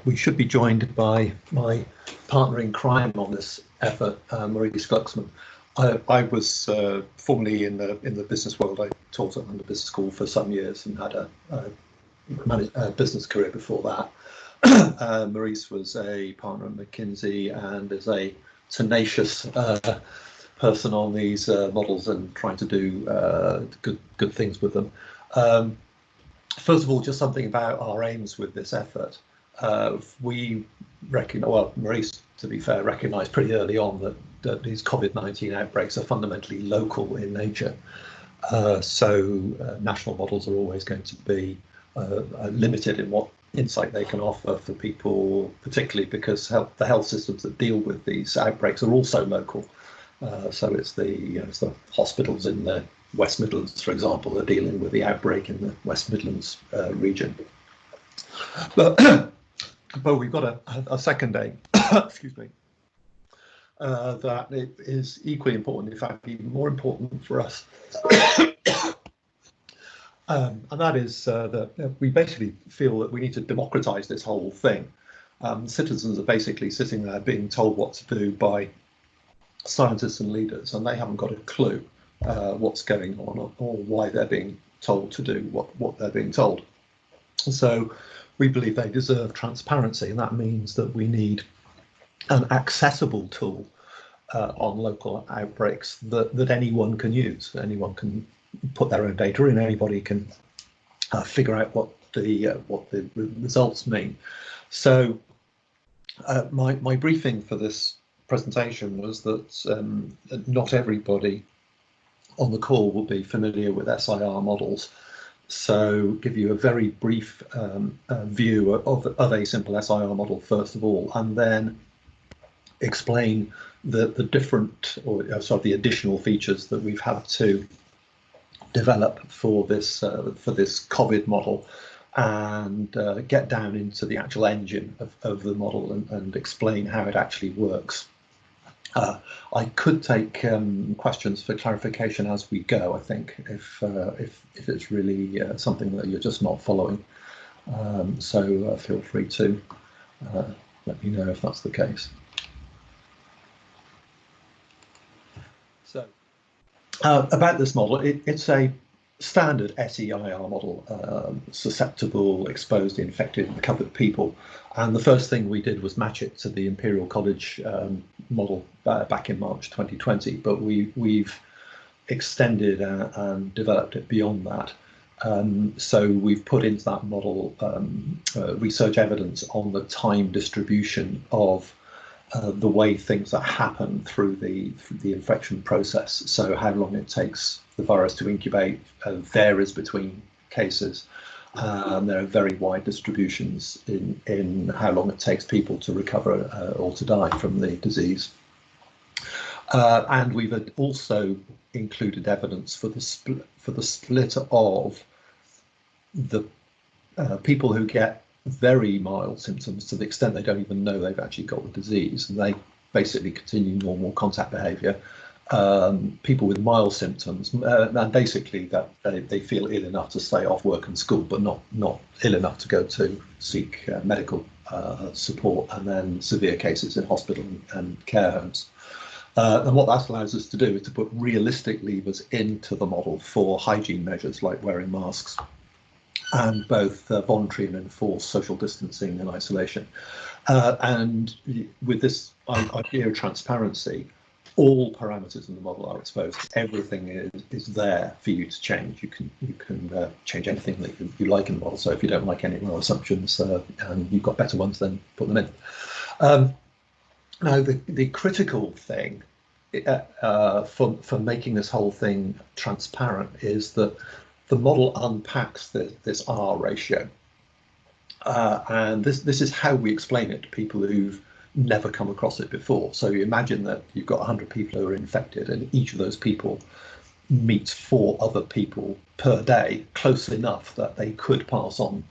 we should be joined by my partner in crime on this effort, Maurice Glucksmann. I was formerly in the business world. I taught at London Business School for some years and had a business career before that. Maurice was a partner at McKinsey and is a tenacious person on these models and trying to do good things with them. First of all, just something about our aims with this effort. We Maurice, to be fair, recognised pretty early on that these COVID-19 outbreaks are fundamentally local in nature. So national models are always going to be limited in what insight they can offer for people, particularly because the health systems that deal with these outbreaks are also local. So it's the hospitals in the West Midlands, for example, are dealing with the outbreak in the West Midlands region. But we've got a second aim, excuse me, that it is equally important, in fact, even more important for us. And that is that we basically feel that we need to democratise this whole thing. Citizens are basically sitting there being told what to do by scientists and leaders, and they haven't got a clue what's going on or why they're being told to do what they're being told. So we believe they deserve transparency, and that means that we need an accessible tool on local outbreaks that anyone can use. Anyone can put their own data in, anybody can figure out what the results mean. So my briefing for this presentation was that not everybody on the call will be familiar with SIR models. So give you a very brief view of a simple SIR model first of all, and then explain the different, the additional features that we've had to develop for this COVID model, and get down into the actual engine of the model and explain how it actually works. I could take questions for clarification as we go, I think, if it's really something that you're just not following. So feel free to let me know if that's the case. So about this model, it's a standard SEIR model, susceptible, exposed, infected, recovered people. And the first thing we did was match it to the Imperial College model back in March 2020, but we've extended and developed it beyond that. So we've put into that model research evidence on the time distribution of the way things that happen through the infection process. So how long it takes the virus to incubate varies between cases. There are very wide distributions in how long it takes people to recover or to die from the disease. And we've also included evidence for the split of the people who get very mild symptoms to the extent they don't even know they've actually got the disease, and they basically continue normal contact behaviour. People with mild symptoms, and basically that they feel ill enough to stay off work and school, but not ill enough to go to seek medical support, and then severe cases in hospital and care homes. And what that allows us to do is to put realistic levers into the model for hygiene measures like wearing masks, and both voluntary and enforced social distancing and isolation. And with this idea of transparency, all parameters in the model are exposed. Everything is there for you to change. You can change anything that you like in the model. So if you don't like any of our assumptions and you've got better ones, then put them in. Now the critical thing for making this whole thing transparent is that the model unpacks this R ratio, and this is how we explain it to people who've never come across it before. So you imagine that you've got 100 people who are infected, and each of those people meets 4 other people per day, close enough that they could pass on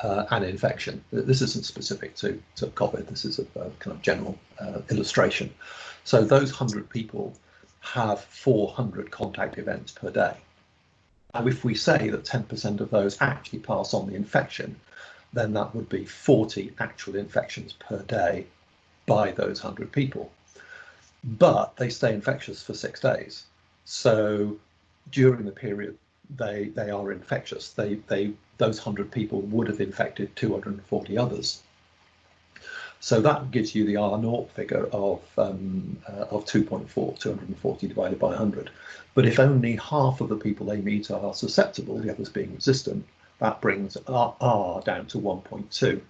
an infection. This isn't specific to COVID. This is a kind of general illustration. So those 100 people have 400 contact events per day. Now, if we say that 10% of those actually pass on the infection, then that would be 40 actual infections per day by those 100 people. But they stay infectious for 6 days. So during the period they are infectious, those 100 people would have infected 240 others. So that gives you the R0 figure of 2.4, 240 divided by 100. But if only half of the people they meet are susceptible, the others being resistant, that brings R down to 1.2.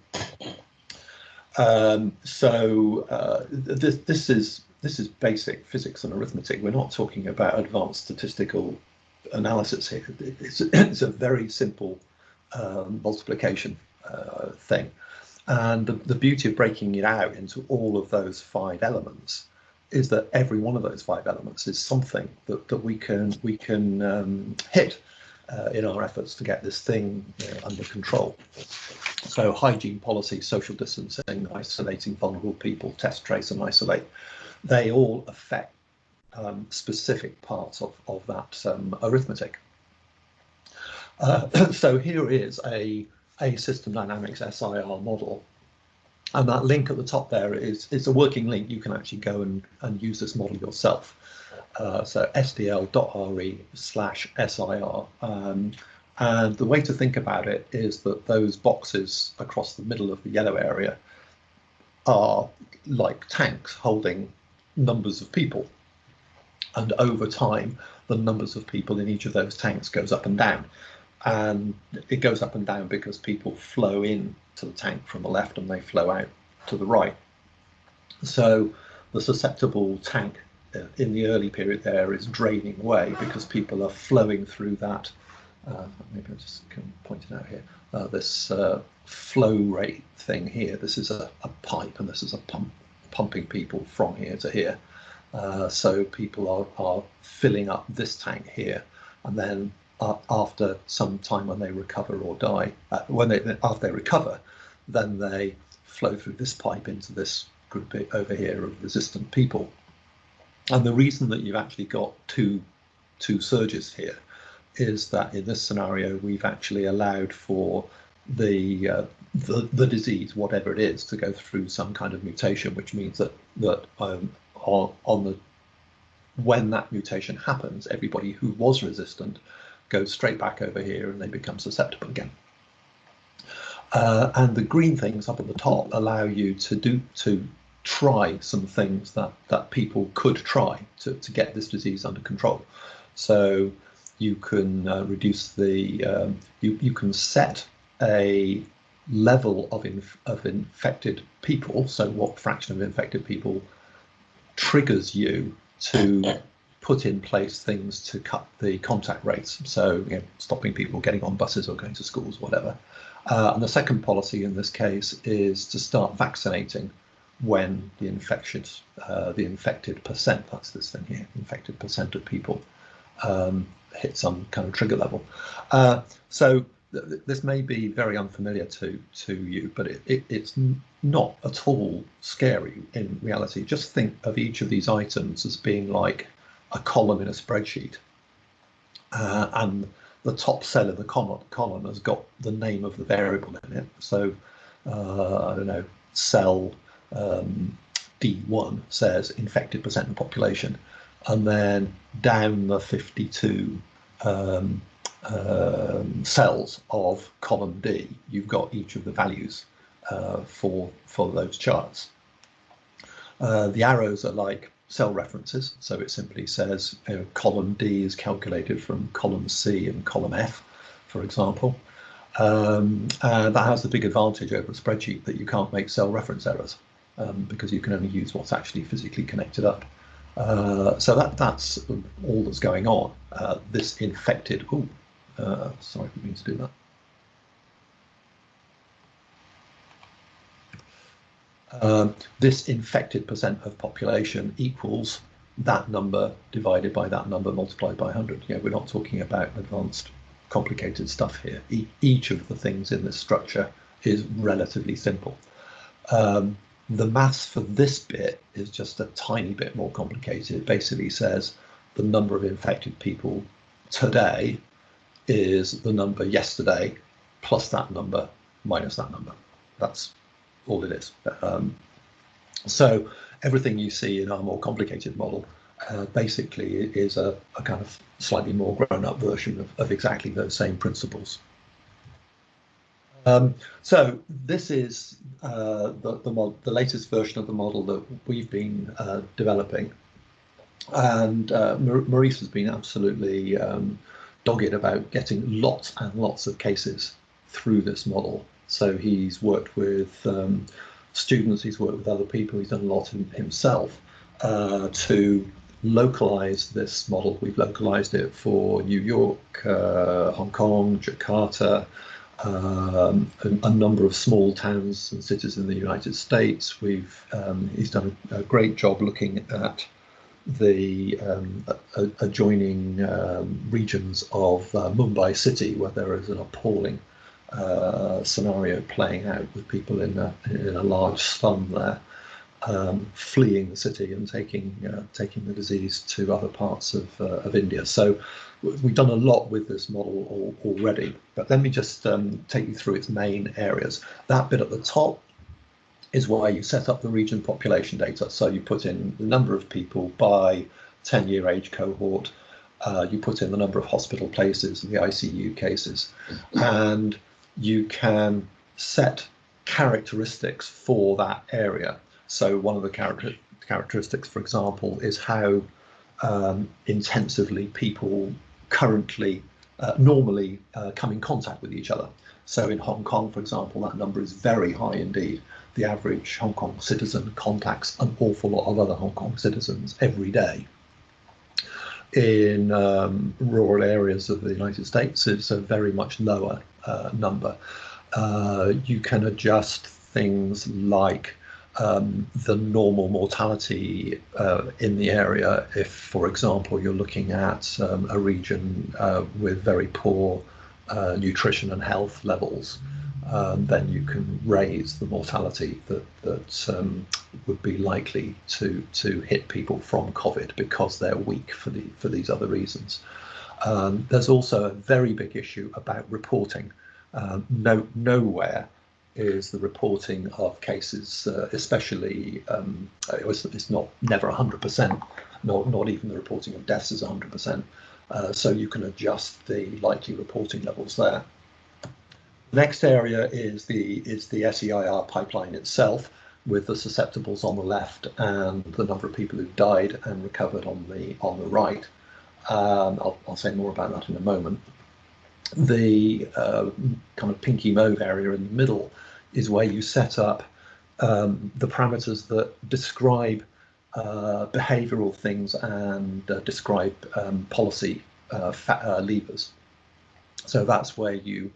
This is basic physics and arithmetic. We're not talking about advanced statistical analysis here. It's a very simple multiplication thing. And the beauty of breaking it out into all of those 5 elements is that every one of those 5 elements is something that we can hit in our efforts to get this thing under control. So hygiene policy, social distancing, isolating vulnerable people, test, trace and isolate, they all affect specific parts of that arithmetic. So here is a system dynamics SIR model, and that link at the top there is a working link. You can actually go and use this model yourself. So sdl.re/SIR, and the way to think about it is that those boxes across the middle of the yellow area are like tanks holding numbers of people, and over time the numbers of people in each of those tanks goes up and down. And it goes up and down because people flow in to the tank from the left and they flow out to the right. So the susceptible tank in the early period there is draining away because people are flowing through that. Maybe I just can point it out here. This flow rate thing here. This is a pipe, and this is a pump pumping people from here to here. So people are filling up this tank here, and then after some time when they recover or die, after they recover, then they flow through this pipe into this group over here of resistant people. And the reason that you've actually got two surges here is that in this scenario we've actually allowed for the disease, whatever it is, to go through some kind of mutation, which means that when that mutation happens, everybody who was resistant goes straight back over here and they become susceptible again. And the green things up at the top allow you to try some things that people could try to get this disease under control. So you can reduce the you can set a level of infected people. So what fraction of infected people triggers you to put in place things to cut the contact rates, so stopping people getting on buses or going to schools, whatever. And the second policy in this case is to start vaccinating when the infected percent, that's this thing here, infected percent of people hit some kind of trigger level. So this may be very unfamiliar to you, but it's not at all scary in reality. Just think of each of these items as being like a column in a spreadsheet, and the top cell of the column has got the name of the variable in it. So I don't know, cell D1 says infected percent of population, and then down the 52 cells of column D, you've got each of the values for those charts. The arrows are like cell references, so it simply says column D is calculated from column C and column F, for example. And that has the big advantage over a spreadsheet that you can't make cell reference errors because you can only use what's actually physically connected up. So that's all that's going on. This infected, sorry, we need to do that. This infected percent of population equals that number divided by that number multiplied by 100. We're not talking about advanced complicated stuff here. Each of the things in this structure is relatively simple. The maths for this bit is just a tiny bit more complicated. It basically says the number of infected people today is the number yesterday plus that number minus that number. That's all it is. So everything you see in our more complicated model basically is a kind of slightly more grown-up version of exactly those same principles. So this is the latest version of the model that we've been developing, and Maurice has been absolutely dogged about getting lots and lots of cases through this model. So he's worked with students, he's worked with other people, he's done a lot himself to localize this model. We've localized it for New York, Hong Kong, Jakarta, a number of small towns and cities in the United States. He's done a great job looking at the adjoining regions of Mumbai city, where there is an appalling scenario playing out with people in a large slum there, fleeing the city and taking the disease to other parts of India. So we've done a lot with this model already, but let me just take you through its main areas. That bit at the top is where you set up the region population data. So you put in the number of people by 10-year age cohort, you put in the number of hospital places and the ICU cases, and you can set characteristics for that area. So one of the characteristics, for example, is how intensively people currently normally come in contact with each other. So in Hong Kong, for example, that number is very high indeed. The average Hong Kong citizen contacts an awful lot of other Hong Kong citizens every day. In rural areas of the United States, it's a very much lower number. You can adjust things like the normal mortality in the area. If, for example, you're looking at a region with very poor nutrition and health levels, then you can raise the mortality that would be likely to hit people from COVID because they're weak for these other reasons. There's also a very big issue about reporting. Nowhere is the reporting of cases, especially it's never 100%. Not even the reporting of deaths is 100%. So you can adjust the likely reporting levels there. The next area is the SEIR pipeline itself, with the susceptibles on the left and the number of people who died and recovered on the right. I'll say more about that in a moment. The kind of pinky mauve area in the middle is where you set up the parameters that describe behavioral things and describe policy levers. So that's where you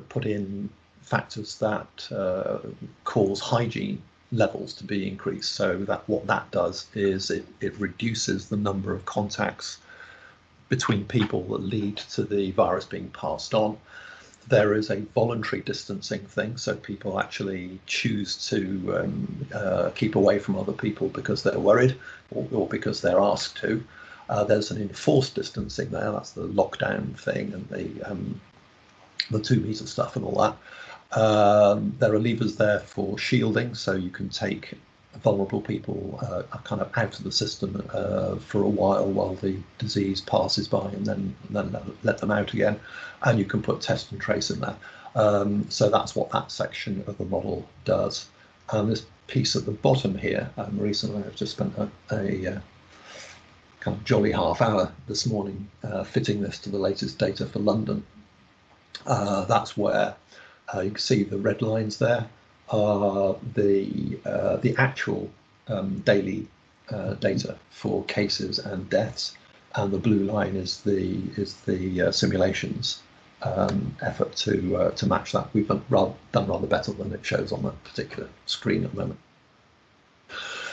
put in factors that cause hygiene levels to be increased. So that what that does is it reduces the number of contacts between people that lead to the virus being passed on. There is a voluntary distancing thing, so people actually choose to keep away from other people because they're worried or because they're asked to. There's an enforced distancing there, that's the lockdown thing and the 2 meter stuff and all that. There are levers there for shielding, so you can take vulnerable people kind of out of the system for a while the disease passes by, and then let them out again. And you can put test and trace in there. So that's what that section of the model does. And this piece at the bottom here, Maurice and I have just spent a kind of jolly half hour this morning fitting this to the latest data for London. That's where you can see the red lines there are the actual daily data for cases and deaths, and the blue line is the simulations effort to match that. We've done rather better than it shows on that particular screen at the moment.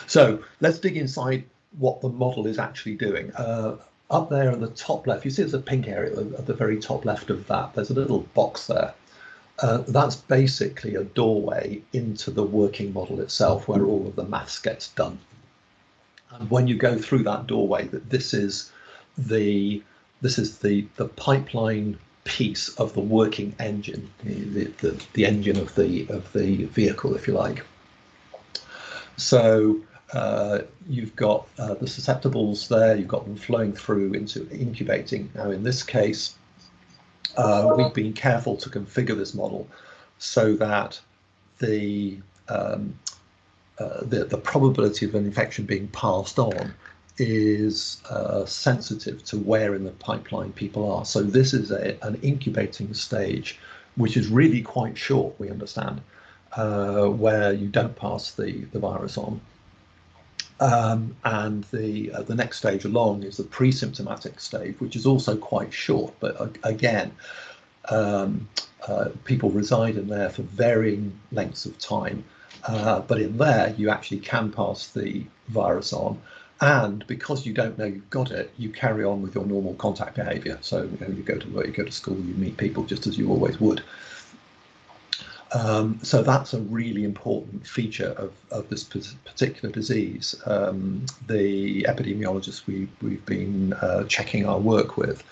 So let's dig inside what the model is actually doing. Up there in the top left, you see there's a pink area at the very top left of that. There's a little box there. That's basically a doorway into the working model itself, where all of the maths gets done. And when you go through that doorway, this is the pipeline piece of the working engine, the engine of the vehicle, if you like. So you've got the susceptibles there, you've got them flowing through into incubating. Now in this case, we've been careful to configure this model so that the probability of an infection being passed on is sensitive to where in the pipeline people are. So this is an incubating stage, which is really quite short, we understand, where you don't pass the virus on. And the next stage along is the pre-symptomatic stage, which is also quite short, but again, people reside in there for varying lengths of time. But in there, you actually can pass the virus on. And because you don't know you've got it, you carry on with your normal contact behavior. So you go to work, you go to school, you meet people just as you always would. So that's a really important feature of this particular disease. The epidemiologists we've been checking our work with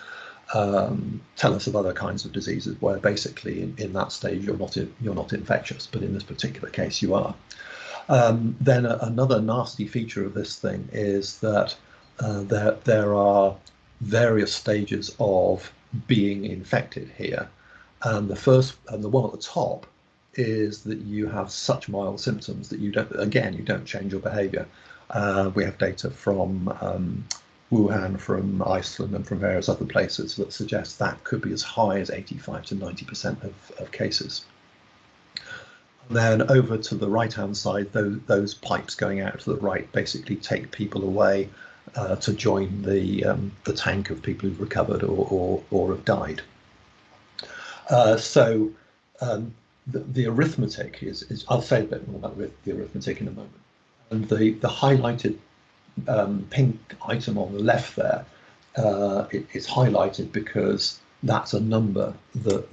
tell us of other kinds of diseases where basically in that stage you're not infectious, but in this particular case you are. Then another nasty feature of this thing is that there are various stages of being infected here, and the one at the top is that you have such mild symptoms that you don't change your behavior. We have data from Wuhan, from Iceland, and from various other places that suggest that could be as high as 85 to 90% of cases. Then over to the right-hand side, those pipes going out to the right basically take people away to join the tank of people who've recovered or have died. The arithmetic is, I'll say a bit more about the arithmetic in a moment. And the highlighted pink item on the left there, it's highlighted because that's a number that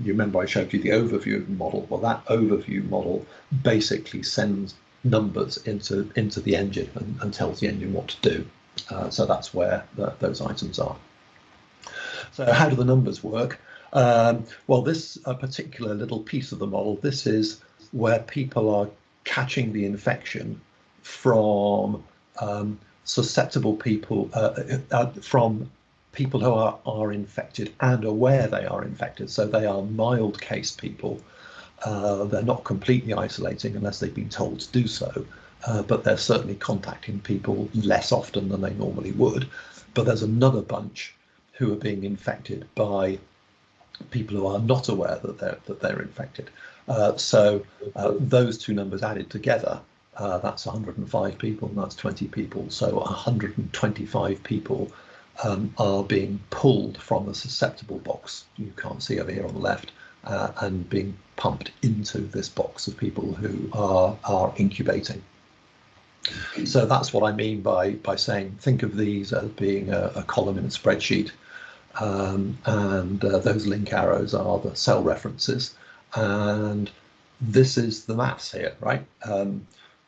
you remember I showed you the overview model. Well, that overview model basically sends numbers into the engine and tells the engine what to do. So that's where those items are. So how do the numbers work? Well, this particular little piece of the model, this is where people are catching the infection from susceptible people, from people who are infected and aware they are infected. So they are mild case people. They're not completely isolating unless they've been told to do so, but they're certainly contacting people less often than they normally would. But there's another bunch who are being infected by people who are not aware that they're infected. So those two numbers added together, that's 105 people, and that's 20 people. So 125 people are being pulled from the susceptible box, you can't see over here on the left, and being pumped into this box of people who are incubating. So that's what I mean by saying, think of these as being a column in a spreadsheet, and those link arrows are the cell references, and this is the maths here, right?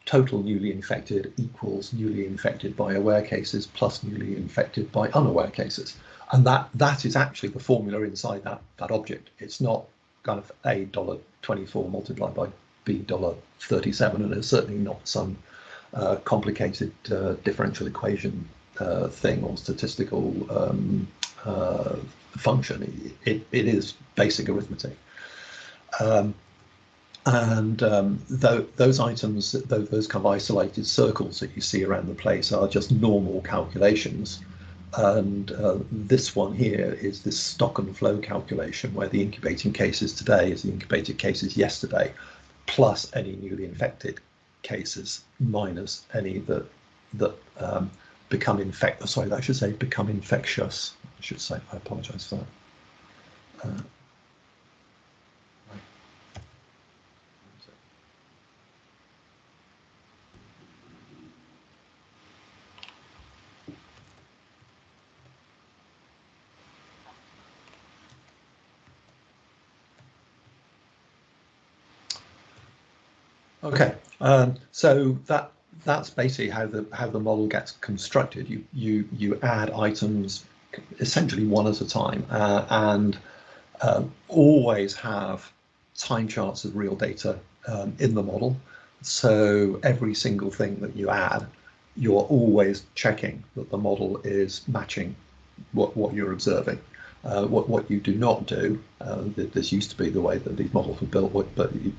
Total newly infected equals newly infected by aware cases plus newly infected by unaware cases. And that is actually the formula inside that object. It's not kind of $24 multiplied by $37, and it's certainly not some complicated differential equation thing or statistical function. It is basic arithmetic. Those items, those kind of isolated circles that you see around the place are just normal calculations. And this one here is this stock and flow calculation, where the incubating cases today is the incubated cases yesterday, plus any newly infected cases minus any that become infected. Sorry, I should say become infectious. I should say. I apologise for that. Okay, so that's basically how the model gets constructed. You add items essentially one at a time, and always have time charts of real data in the model. So every single thing that you add, you're always checking that the model is matching what you're observing. What you do not do, this used to be the way that these models were built, but you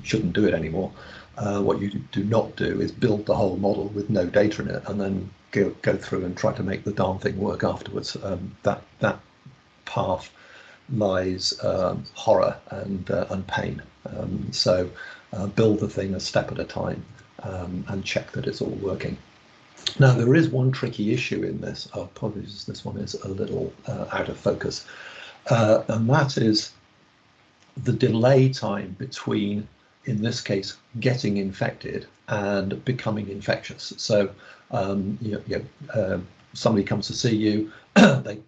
shouldn't do it anymore. What you do not do is build the whole model with no data in it and then go through and try to make the darn thing work afterwards. That path lies horror and pain. So build the thing a step at a time and check that it's all working. Now, there is one tricky issue in this. Oh, apologies, this one is a little out of focus. And that is the delay time between, in this case, getting infected and becoming infectious. So somebody comes to see you,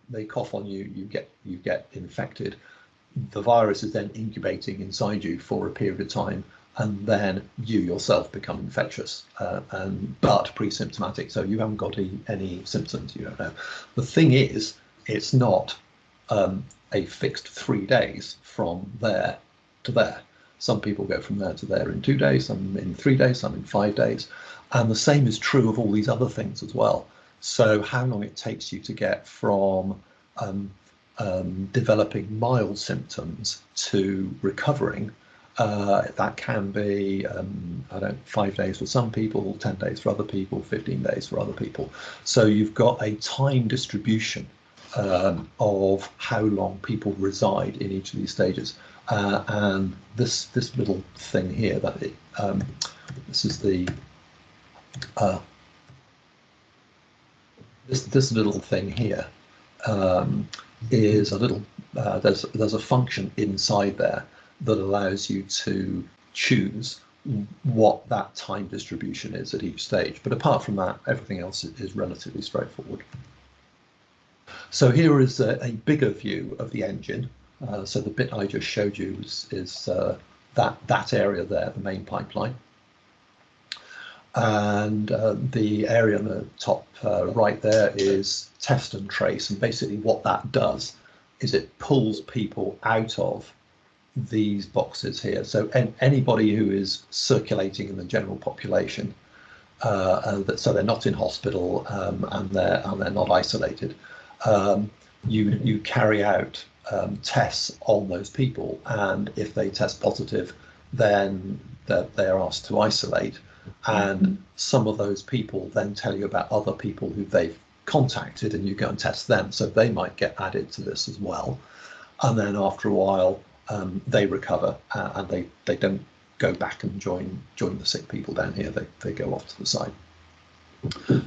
they cough on you, you get infected. The virus is then incubating inside you for a period of time, and then you yourself become infectious, but pre-symptomatic, so you haven't got any symptoms, you don't know. The thing is, it's not a fixed 3 days from there to there. Some people go from there to there in 2 days, some in 3 days, some in 5 days. And the same is true of all these other things as well. So how long it takes you to get from developing mild symptoms to recovering, that can be, 5 days for some people, 10 days for other people, 15 days for other people. So you've got a time distribution of how long people reside in each of these stages. And this little thing here, this is the this little thing here is a little, there's a function inside there that allows you to choose what that time distribution is at each stage. But apart from that, everything else is relatively straightforward. So here is a bigger view of the engine. So the bit I just showed you is that area there, the main pipeline. And the area on the top right there is test and trace. And basically what that does is it pulls people out of these boxes here. So anybody who is circulating in the general population, so they're not in hospital and they're not isolated, you carry out tests on those people, and if they test positive, then they're asked to isolate. And some of those people then tell you about other people who they've contacted, and you go and test them, so they might get added to this as well. And then after a while, they recover and they don't go back and join the sick people down here. They go off to the side.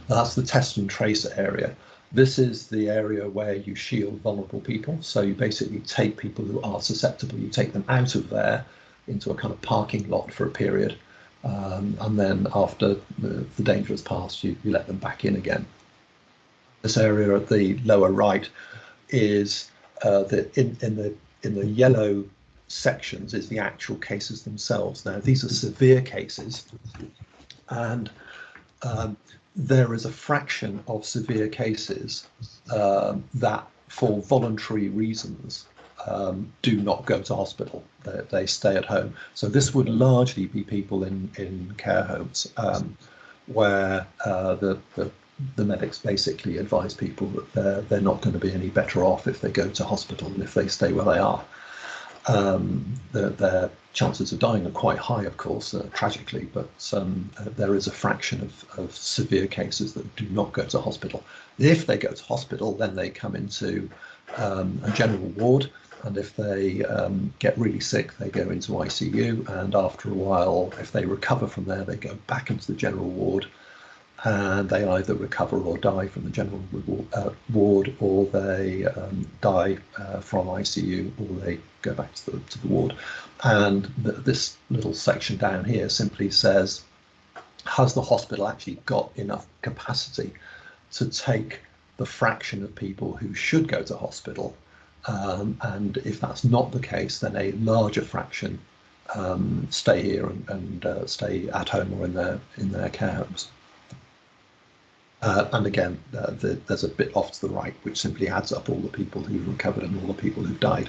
That's the test and trace area. This is the area where you shield vulnerable people. So you basically take people who are susceptible, you take them out of there into a kind of parking lot for a period. And then after the danger has passed, you let them back in again. This area at the lower right is in the yellow sections is the actual cases themselves. Now, these are severe cases, and there is a fraction of severe cases that, for voluntary reasons, do not go to hospital. They stay at home. So this would largely be people in care homes, where the medics basically advise people that they're not going to be any better off if they go to hospital than if they stay where they are. Their chances of dying are quite high, of course, tragically, but there is a fraction of severe cases that do not go to hospital. If they go to hospital, then they come into a general ward, and if they get really sick, they go into ICU, and after a while, if they recover from there, they go back into the general ward, and they either recover or die from the general ward, or they die from ICU, or they go back to the ward. And this little section down here simply says, has the hospital actually got enough capacity to take the fraction of people who should go to hospital? And if that's not the case, then a larger fraction stay here and stay at home or in their care homes. And again, there's a bit off to the right which simply adds up all the people who've recovered and all the people who've died.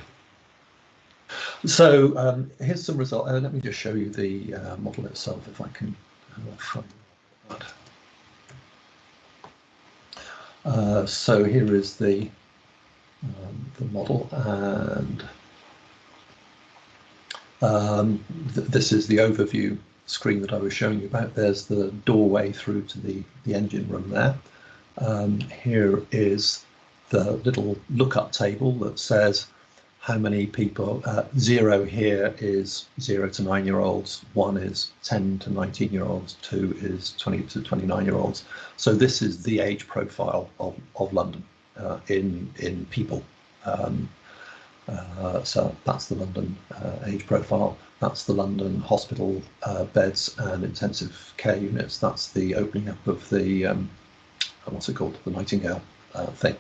So here's some result. Let me just show you the model itself, if I can find that. So here is the model, and this is the overview screen that I was showing you about. There's the doorway through to the engine room there. Here is the little lookup table that says how many people. 0 here is 0 to 9-year-olds, 1 is 10 to 19-year-olds, 2 is 20 to 29-year-olds. So this is the age profile of London in people. So that's the London age profile. That's the London hospital beds and intensive care units. That's the opening up of the what's it called, the Nightingale thing.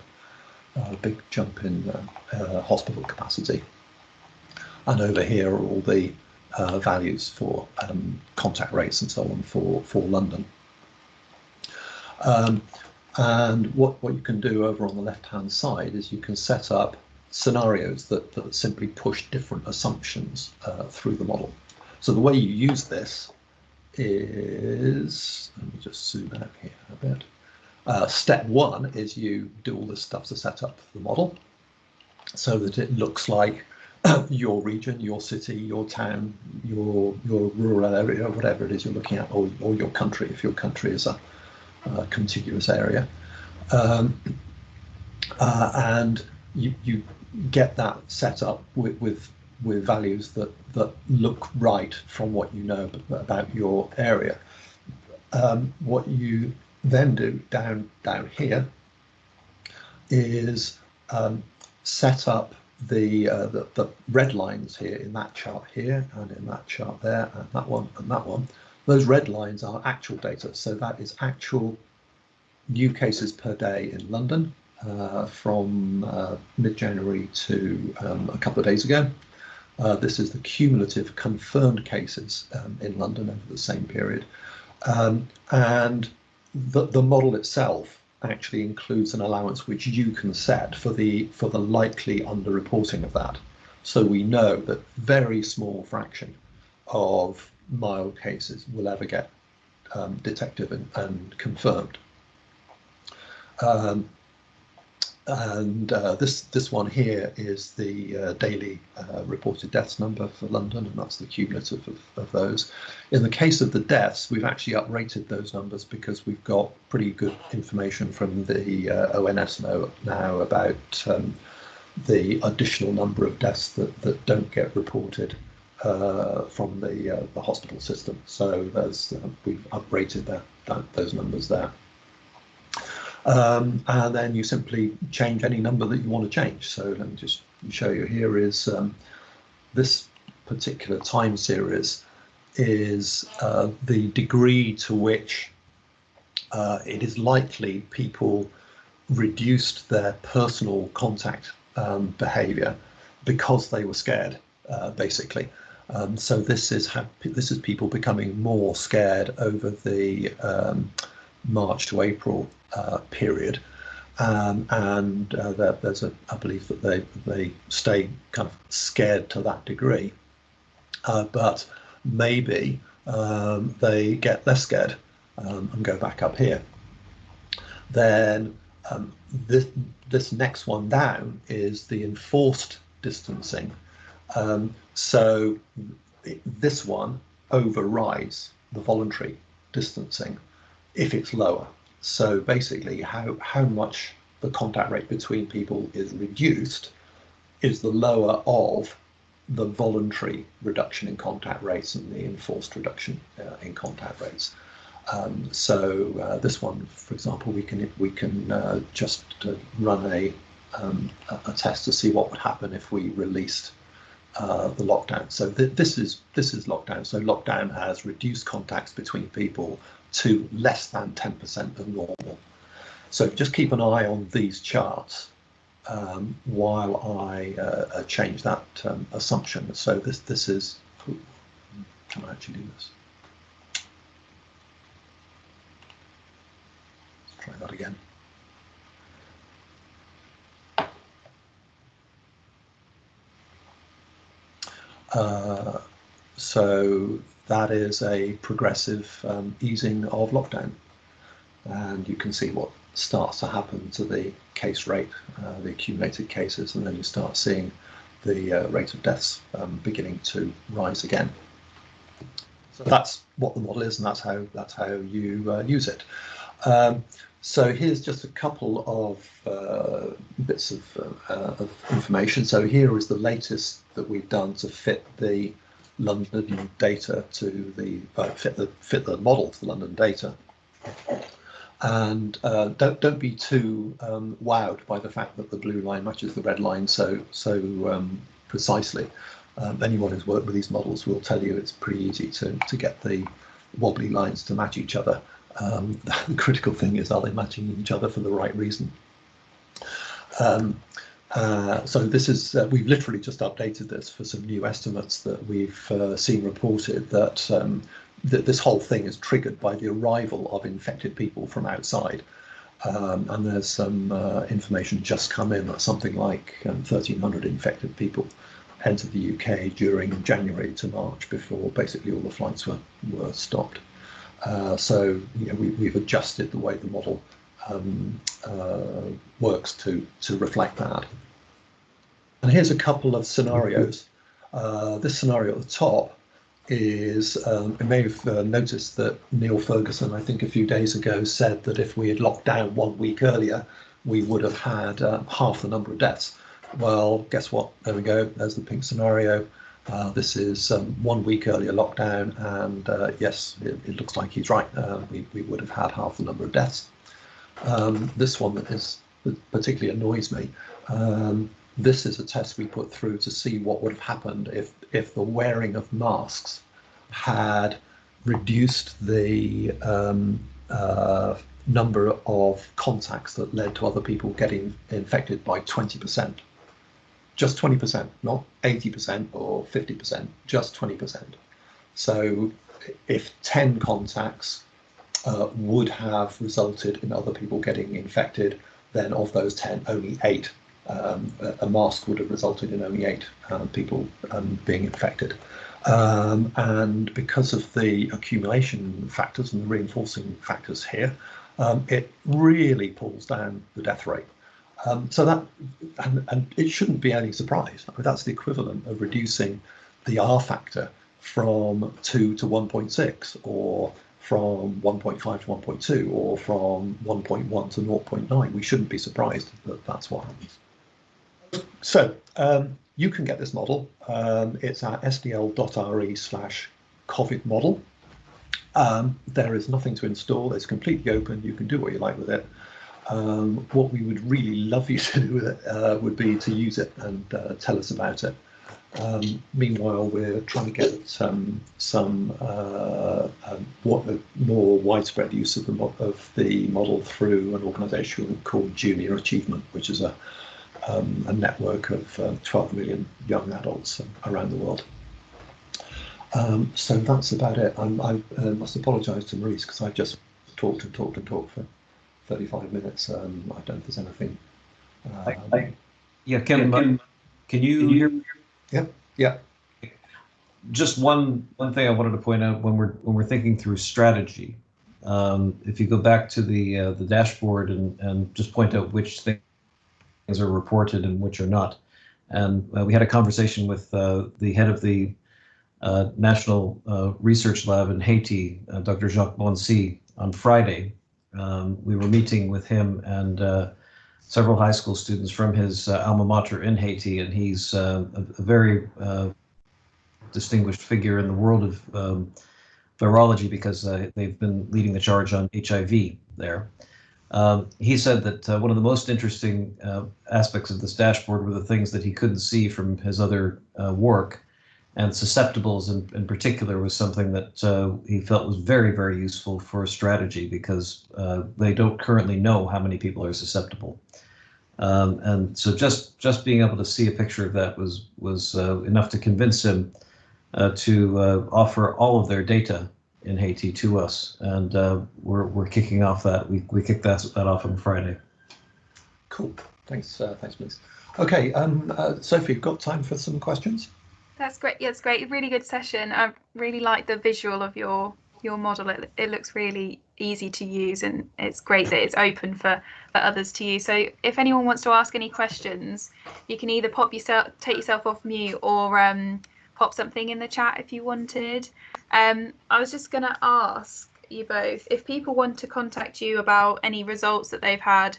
A big jump in hospital capacity. And over here are all the values for contact rates and so on for London. And what you can do over on the left-hand side is you can set up scenarios that simply push different assumptions through the model. So the way you use this is, let me just zoom out here a bit. Step 1 is you do all this stuff to set up the model so that it looks like your region, your city, your town, your rural area, whatever it is you're looking at, or your country, if your country is a contiguous area. And you get that set up with values that look right from what you know about your area. What you then do down here is set up the red lines here in that chart here and in that chart there and that one and that one. Those red lines are actual data, so that is actual new cases per day in London from mid-January to a couple of days ago. This is the cumulative confirmed cases in London over the same period. And the model itself actually includes an allowance which you can set for the likely underreporting of that. So we know that very small fraction of mild cases will ever get detected and confirmed. This one here is the daily reported deaths number for London, and that's the cumulative of those. In the case of the deaths, we've actually uprated those numbers because we've got pretty good information from the ONS now about the additional number of deaths that don't get reported from the hospital system. So we've uprated those numbers there. And then you simply change any number that you want to change. So let me just show you. Here is this particular time series is the degree to which it is likely people reduced their personal contact behavior because they were scared, basically. So this is people becoming more scared over the March to April period, and there's a belief that they stay kind of scared to that degree, but maybe they get less scared and go back up here. Then this next one down is the enforced distancing. So this one overrides the voluntary distancing if it's lower. So basically how much the contact rate between people is reduced is the lower of the voluntary reduction in contact rates and the enforced reduction in contact rates. So this one, for example, we can just run a test to see what would happen if we released the lockdown. So this is lockdown. So lockdown has reduced contacts between people to less than 10% of normal. So just keep an eye on these charts while I change that assumption. So this is, can I actually do this? Let's try that again. So that is a progressive easing of lockdown, and you can see what starts to happen to the case rate, the accumulated cases, and then you start seeing the rate of deaths beginning to rise again. So that's what the model is, and that's how you use it. So here's just a couple of bits of information. So here is the latest that we've done to fit the London data to the fit the model to the London data. And don't be too wowed by the fact that the blue line matches the red line so precisely. Anyone who's worked with these models will tell you it's pretty easy to get the wobbly lines to match each other. The critical thing is, are they matching each other for the right reason? So this is, we've literally just updated this for some new estimates that we've seen reported, that this whole thing is triggered by the arrival of infected people from outside. And there's some information just come in that something like 1,300 infected people entered the UK during January to March, before basically all the flights were stopped. So we've adjusted the way the model works to reflect that. And here's a couple of scenarios. This scenario at the top is, you may have noticed that Neil Ferguson, I think a few days ago, said that if we had locked down 1 week earlier, we would have had half the number of deaths. Well, guess what? There we go. There's the pink scenario. This is 1 week earlier lockdown, and yes, it looks like he's right. We would have had half the number of deaths. This one that particularly annoys me. This is a test we put through to see what would have happened if the wearing of masks had reduced the number of contacts that led to other people getting infected by 20%. Just 20%, not 80% or 50%, just 20%. So if 10 contacts would have resulted in other people getting infected, then of those 10, only 8. A mask would have resulted in only 8 people being infected. And because of the accumulation factors and the reinforcing factors here, it really pulls down the death rate. So that, and it shouldn't be any surprise. I mean, that's the equivalent of reducing the R factor from 2 to 1.6, or from 1.5 to 1.2, or from 1.1 to 0.9. We shouldn't be surprised that that's what happens. So you can get this model. It's at sdl.re/COVID model. There is nothing to install. It's completely open. You can do what you like with it. What we would really love you to do with it would be to use it and tell us about it. Meanwhile, we're trying to get some more widespread use of the model through an organisation called Junior Achievement, which is a network of 12 million young adults around the world. So that's about it. I must apologise to Maurice, because I've just talked for 35 minutes. I don't know if there's anything. Yeah, can you hear me? Yeah. Just one thing I wanted to point out when we're thinking through strategy. If you go back to the dashboard and just point out which things are reported and which are not. And we had a conversation with the head of the National Research Lab in Haiti, Dr. Jacques Boncy, on Friday. We were meeting with him and several high school students from his alma mater in Haiti, and he's a very distinguished figure in the world of virology, because they've been leading the charge on HIV there. He said that one of the most interesting aspects of this dashboard were the things that he couldn't see from his other work, and susceptibles in particular was something that he felt was very, very useful for strategy, because they don't currently know how many people are susceptible. And so just being able to see a picture of that was enough to convince him to offer all of their data in Haiti to us, and we're kicking off that. We kicked that off on Friday. Cool. Thanks, Liz. Okay, Sophie, got time for some questions? That's great. Yeah, it's great. Really good session. I really like the visual of your model. It looks really easy to use, and it's great that it's open for others to use. So if anyone wants to ask any questions, you can either take yourself off mute, or pop something in the chat if you wanted. I was just going to ask you both, if people want to contact you about any results that they've had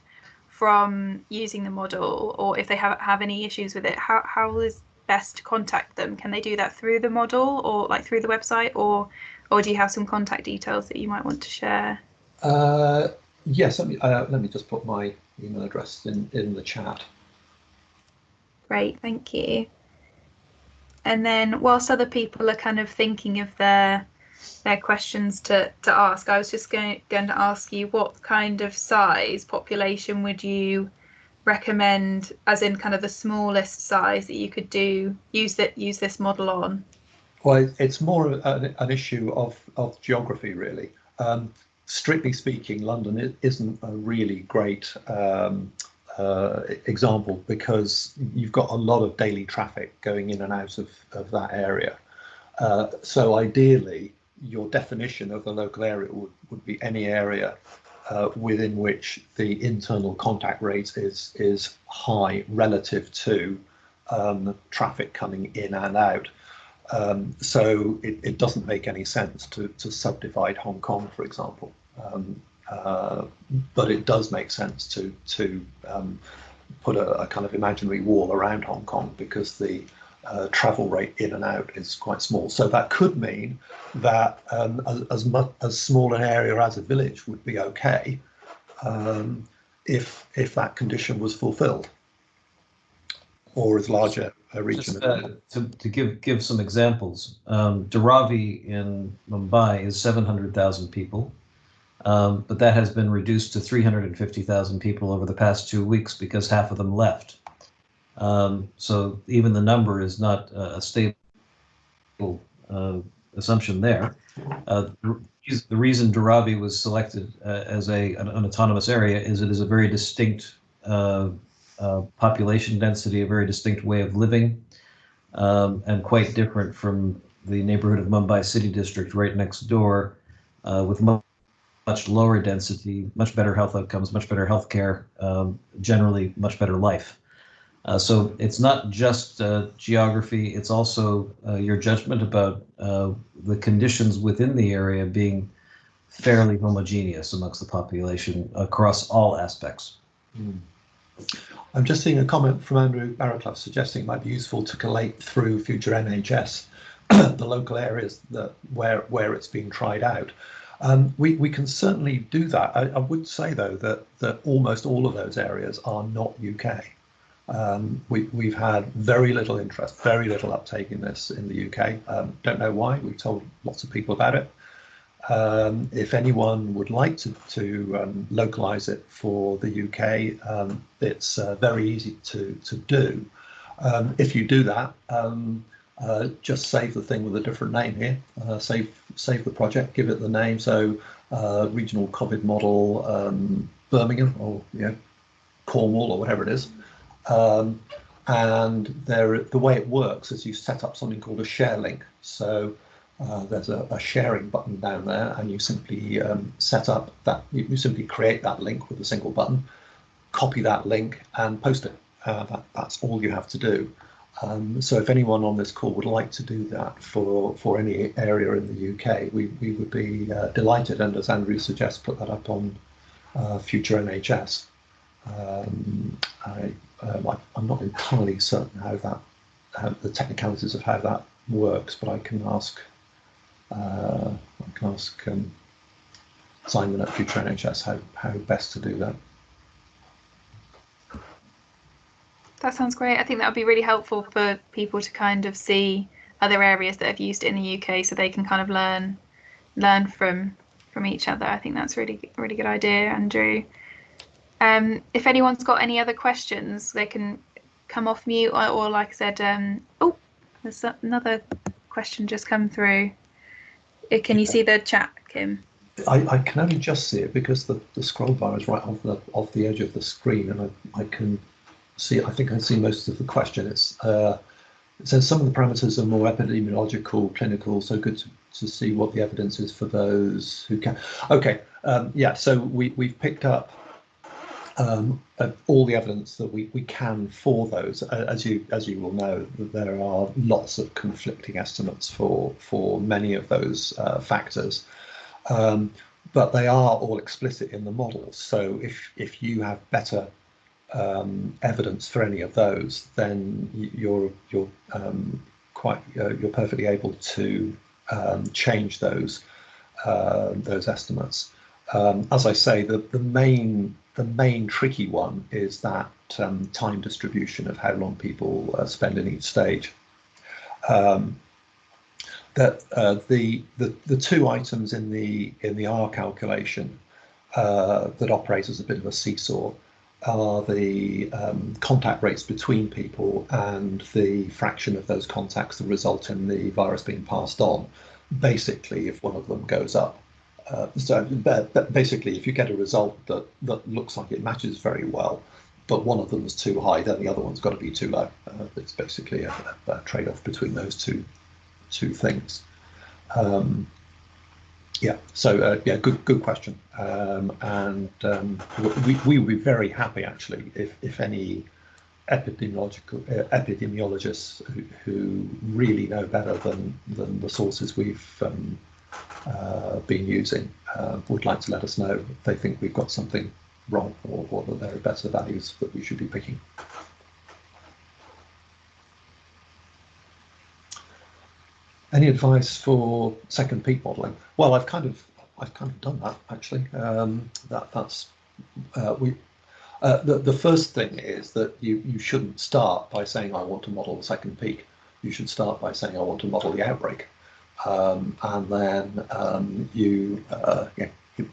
from using the model, or if they have any issues with it, how is best to contact them? Can they do that through the model, or like through the website, or do you have some contact details that you might want to share? Yes, let me just put my email address in the chat. Great, thank you. And then whilst other people are kind of thinking of their questions to ask, I was just going to ask you, what kind of size population would you recommend, as in kind of the smallest size that you could use this model on? Well, it's more an issue of geography, really. Strictly speaking, London isn't a really great example, because you've got a lot of daily traffic going in and out of that area. So ideally, your definition of the local area would be any area within which the internal contact rate is high relative to traffic coming in and out. So it doesn't make any sense to subdivide Hong Kong, for example. But it does make sense to put a kind of imaginary wall around Hong Kong, because the travel rate in and out is quite small. So that could mean that as small an area as a village would be okay if that condition was fulfilled, or as larger a region. Just, to give some examples, Dharavi in Mumbai is 700,000 people, but that has been reduced to 350,000 people over the past 2 weeks because half of them left. So even the number is not a stable assumption there. The reason Dharavi was selected as an autonomous area is it is a very distinct population density, a very distinct way of living, and quite different from the neighborhood of Mumbai City District right next door, with much lower density, much better health outcomes, much better healthcare, generally much better life. So it's not just geography, it's also your judgment about the conditions within the area being fairly homogeneous amongst the population across all aspects. I'm just seeing a comment from Andrew Barraclough suggesting it might be useful to collate through FutureNHS the local areas where it's being tried out. We can certainly do that. I would say, though, that almost all of those areas are not UK. We've had very little interest, very little uptake in this in the UK. Don't know why. We've told lots of people about it. If anyone would like to localize it for the UK, it's very easy to do. If you do that, just save the thing with a different name here. Save the project, give it the name. So regional COVID model Birmingham, or Cornwall, or whatever it is. And the way it works is you set up something called a share link. So there's a sharing button down there, and you simply set up that. You simply create that link with a single button, copy that link, and post it. That's all you have to do. So if anyone on this call would like to do that for any area in the UK, we would be delighted. And as Andrew suggests, put that up on FutureNHS. I'm not entirely certain how the technicalities of how that works, but I can ask Simon at FutureNHS how best to do that. That sounds great. I think that would be really helpful for people to kind of see other areas that have used it in the UK, so they can kind of learn from each other. I think that's really good idea, Andrew. If anyone's got any other questions, they can come off mute, or like I said, there's another question just come through. Can you see the chat, Kim? I can only just see it because the scroll bar is right off the edge of the screen, and I can see. I think I see most of the question. It says some of the parameters are more epidemiological, clinical. So good to see what the evidence is for those who can. Okay, yeah. So we've picked up all the evidence that we can for those. As you will know, there are lots of conflicting estimates for many of those factors. But they are all explicit in the model. So if you have better evidence for any of those, then you're perfectly able to change those estimates. As I say, the main tricky one is that time distribution of how long people spend in each stage. That the two items in the R calculation that operate as a bit of a seesaw are the contact rates between people and the fraction of those contacts that result in the virus being passed on. Basically, if one of them goes up, so basically, if you get a result that looks like it matches very well, but one of them is too high, then the other one's got to be too low. It's basically a trade-off between those two things. Yeah, so yeah, good question. And we would be very happy actually if any epidemiologists who really know better than the sources we've been using would like to let us know if they think we've got something wrong or that there are better values that we should be picking. Any advice for second peak modelling? Well, I've kind of done that actually. The first thing is that you shouldn't start by saying I want to model the second peak. You should start by saying I want to model the outbreak, and then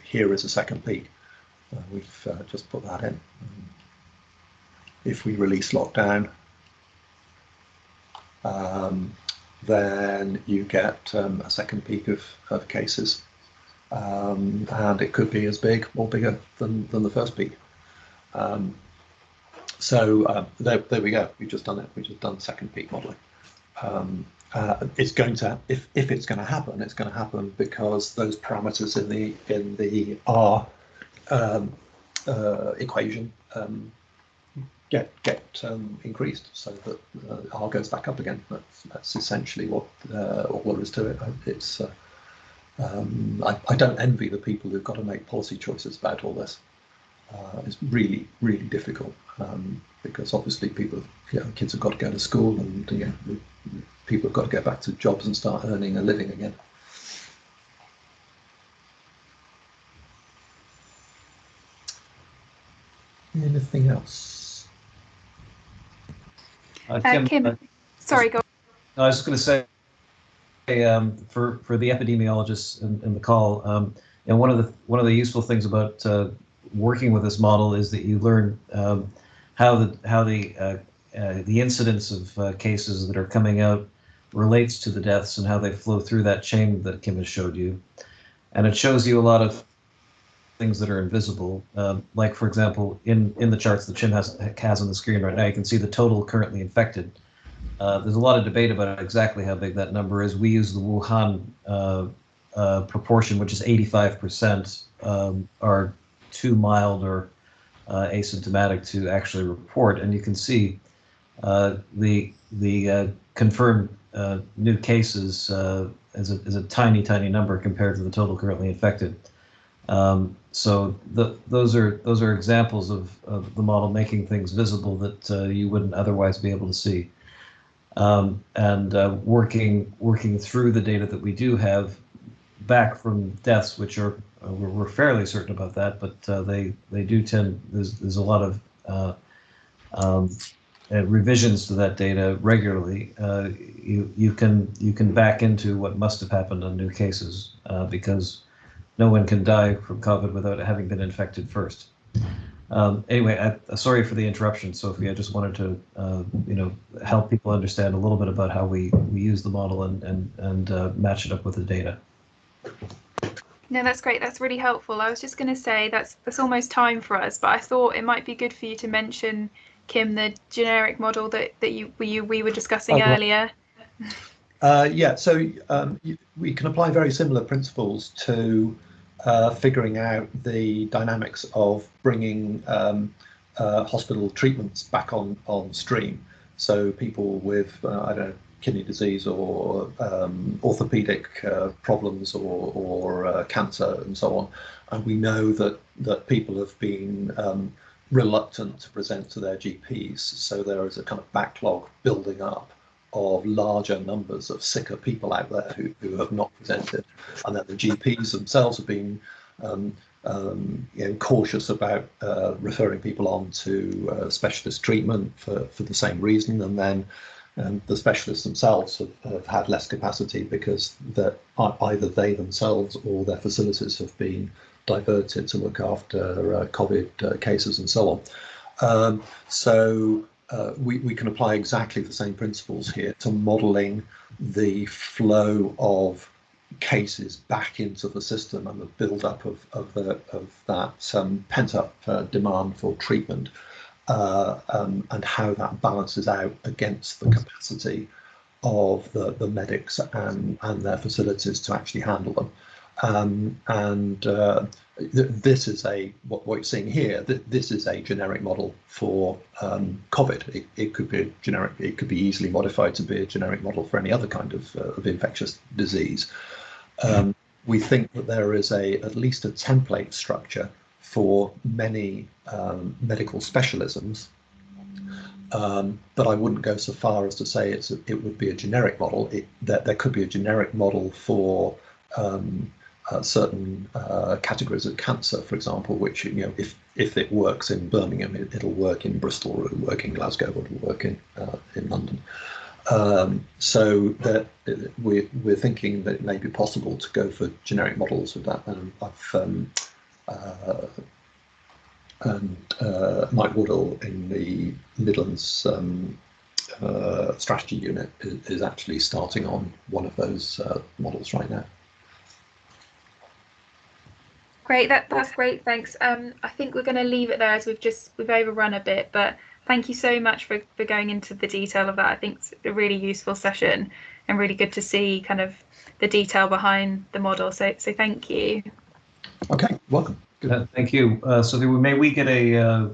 here is a second peak. We've just put that in. If we release lockdown, then you get a second peak of cases, and it could be as big or bigger than the first peak. So there we go. We've just done it. We've just done second peak modelling. It's going to, if it's going to happen, it's going to happen because those parameters in the R equation get increased, so that R goes back up again. That's essentially what all there is to it. It's I don't envy the people who've got to make policy choices about all this. It's really difficult because obviously kids have got to go to school, and people have got to go back to jobs and start earning a living again. Anything else? Kim, sorry, go. I was just going to say, for the epidemiologists in the call, and one of the useful things about working with this model is that you learn how the incidence of cases that are coming out relates to the deaths and how they flow through that chain that Kim has showed you, and it shows you a lot of things that are invisible, like for example in the charts that Jim has on the screen right now, you can see the total currently infected. There's a lot of debate about exactly how big that number is. We use the Wuhan proportion, which is 85% are too mild or asymptomatic to actually report, and you can see the confirmed new cases is a tiny number compared to the total currently infected. So those are examples of the model making things visible that you wouldn't otherwise be able to see, and working through the data that we do have back from deaths, which are we're fairly certain about that, but they do tend, there's a lot of revisions to that data regularly. You can back into what must have happened on new cases because no one can die from COVID without having been infected first. Anyway, sorry for the interruption, Sophie. I just wanted to help people understand a little bit about how we use the model and match it up with the data. No, that's great. That's really helpful. I was just going to say that's almost time for us, but I thought it might be good for you to mention, Kim, the generic model that we were discussing earlier. Yeah, so we can apply very similar principles to figuring out the dynamics of bringing hospital treatments back on stream. So people with I don't know, kidney disease or orthopedic problems or cancer and so on, and we know that people have been reluctant to present to their GPs, so there is a kind of backlog building up of larger numbers of sicker people out there who have not presented, and that the GPs themselves have been cautious about referring people on to specialist treatment for the same reason, and then the specialists themselves have had less capacity because either they themselves or their facilities have been diverted to look after COVID cases and so on. We can apply exactly the same principles here to modelling the flow of cases back into the system and the build-up of that pent-up demand for treatment, and how that balances out against the capacity of the medics and their facilities to actually handle them. This is what you're seeing here. This is a generic model for COVID. It could be generic. It could be easily modified to be a generic model for any other kind of infectious disease. We think that there is at least a template structure for many medical specialisms, but I wouldn't go so far as to say it would be a generic model. There could be a generic model for certain categories of cancer, for example, which, if it works in Birmingham, it'll work in Bristol, or it'll work in Glasgow, or it'll work in London. So that we're thinking that it may be possible to go for generic models of that. Mike Woodall in the Midlands strategy unit is actually starting on one of those models right now. Great, that's great, thanks. I think we're going to leave it there as we've overrun a bit, but thank you so much for going into the detail of that. I think it's a really useful session and really good to see kind of the detail behind the model. So thank you. Okay, welcome. Thank you. So may we get a